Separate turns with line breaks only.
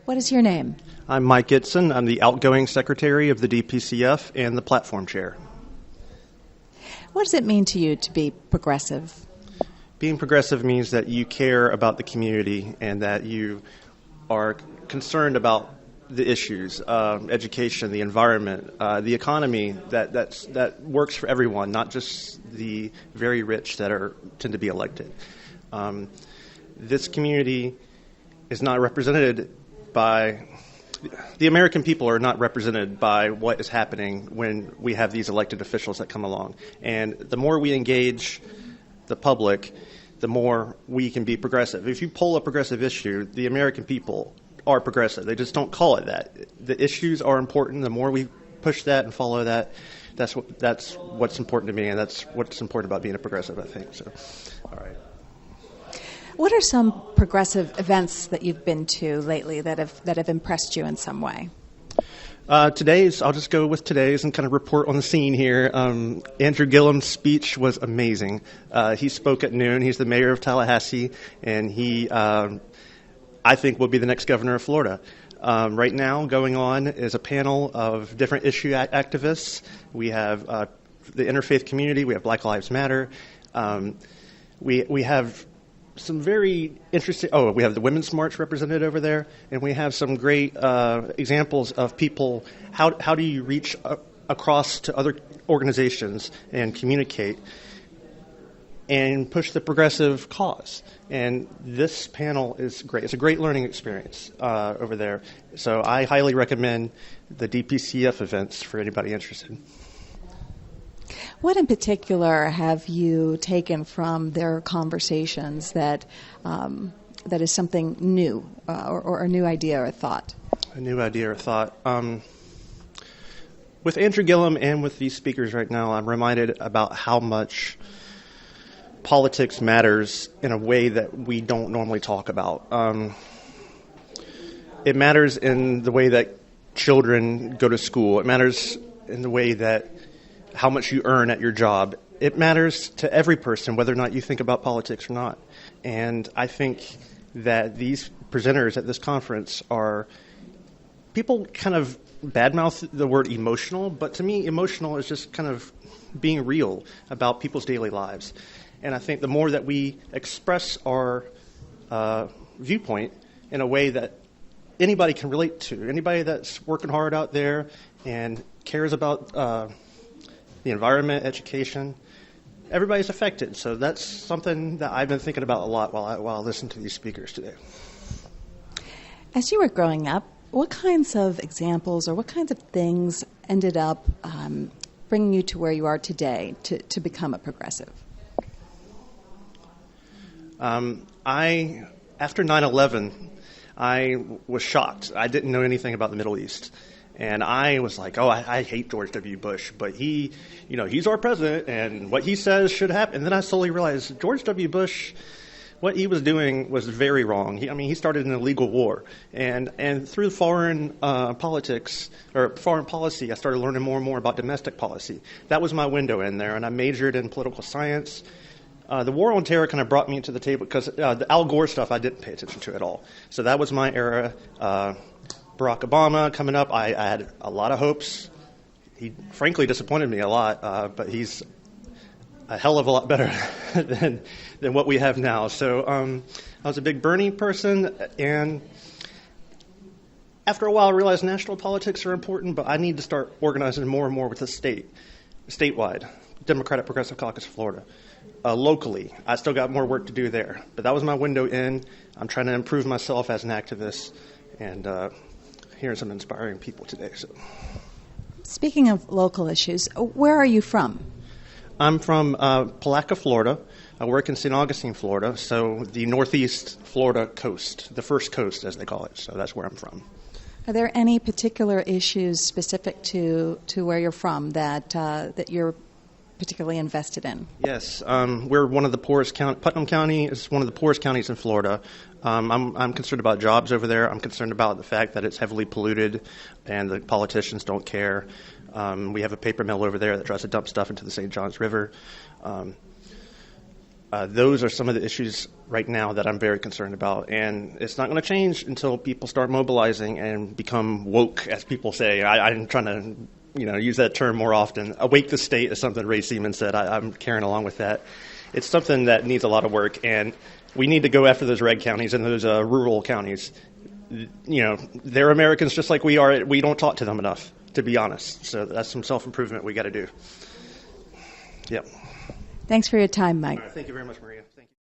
What is your name?
I'm Mike Gitson. I'm the outgoing secretary of the DPCF and the platform chair.
What does it mean to you to be progressive?
Being progressive means that you care about the community and that you are concerned about the issues, education, the environment, the economy that works for everyone, not just the very rich that tend to be elected. This community is not represented by the American people are not represented by what is happening when we have these elected officials that come along. And the more we engage the public, the more we can be progressive. If you poll a progressive issue, the American people are progressive. They just don't call it that. The issues are important. The more we push that and follow that, that's what's important to me, and that's what's important about being a progressive, I think. So, all right.
What are some progressive events that you've been to lately that have impressed you in some way?
I'll just go with today's and kind of report on the scene here. Andrew Gillum's speech was amazing. He spoke at noon. He's the mayor of Tallahassee, and he, I think, will be the next governor of Florida. Right now, going on is a panel of different issue activists. We have the interfaith community. We have Black Lives Matter. We have some very interesting, we have the Women's March represented over there, and we have some great examples of people, how do you reach across to other organizations and communicate and push the progressive cause. And this panel is great. It's a great learning experience over there. So I highly recommend the DPCF events for anybody interested.
What in particular have you taken from their conversations that is something new or a new idea or thought?
A new idea or thought. With Andrew Gillum and with these speakers right now, I'm reminded about how much politics matters in a way that we don't normally talk about. It matters in the way that children go to school. It matters in the way that how much you earn at your job. It matters to every person, whether or not you think about politics or not. And I think that these presenters at this conference are people kind of badmouth the word emotional, but to me, emotional is just kind of being real about people's daily lives. And I think the more that we express our viewpoint in a way that anybody can relate to, anybody that's working hard out there and cares about the environment, education, everybody's affected. So that's something that I've been thinking about a lot while I listen to these speakers today.
As you were growing up, what kinds of examples or what kinds of things ended up bringing you to where you are today to become a progressive?
After 9/11, I was shocked. I didn't know anything about the Middle East. And I was like, I hate George W. Bush, but he's our president, and what he says should happen. And then I slowly realized George W. Bush, what he was doing was very wrong. He started an illegal war. And through foreign politics, or foreign policy, I started learning more and more about domestic policy. That was my window in there, and I majored in political science. The war on terror kind of brought me to the table because the Al Gore stuff I didn't pay attention to at all. So that was my era. Barack Obama coming up, I had a lot of hopes. He frankly disappointed me a lot, but he's a hell of a lot better than what we have now. So I was a big Bernie person, and after a while I realized national politics are important, but I need to start organizing more and more with the statewide, Democratic Progressive Caucus of Florida. Locally, I still got more work to do there, but that was my window in. I'm trying to improve myself as an activist, and hearing some inspiring people today. So,
speaking of local issues, where are you from?
I'm from Palatka, Florida. I work in St. Augustine, Florida, so the northeast Florida coast, the first coast as they call it. So that's where I'm from.
Are there any particular issues specific to where you're from that you're particularly invested in?
Yes, we're one of the poorest counties. Putnam County is one of the poorest counties in Florida. I'm concerned about jobs over there. I'm concerned about the fact that it's heavily polluted and the politicians don't care. We have a paper mill over there that tries to dump stuff into the St. Johns River. Those are some of the issues right now that I'm very concerned about, and it's not going to change until people start mobilizing and become woke, as people say. I'm trying to, use that term more often. Awake the state is something Ray Seaman said. I'm carrying along with that. It's something that needs a lot of work, and we need to go after those red counties and those rural counties. They're Americans just like we are. We don't talk to them enough, to be honest. So that's some self-improvement we got to do. Yep.
Thanks for your time, Mike.
Thank you very much, Maria. Thank you.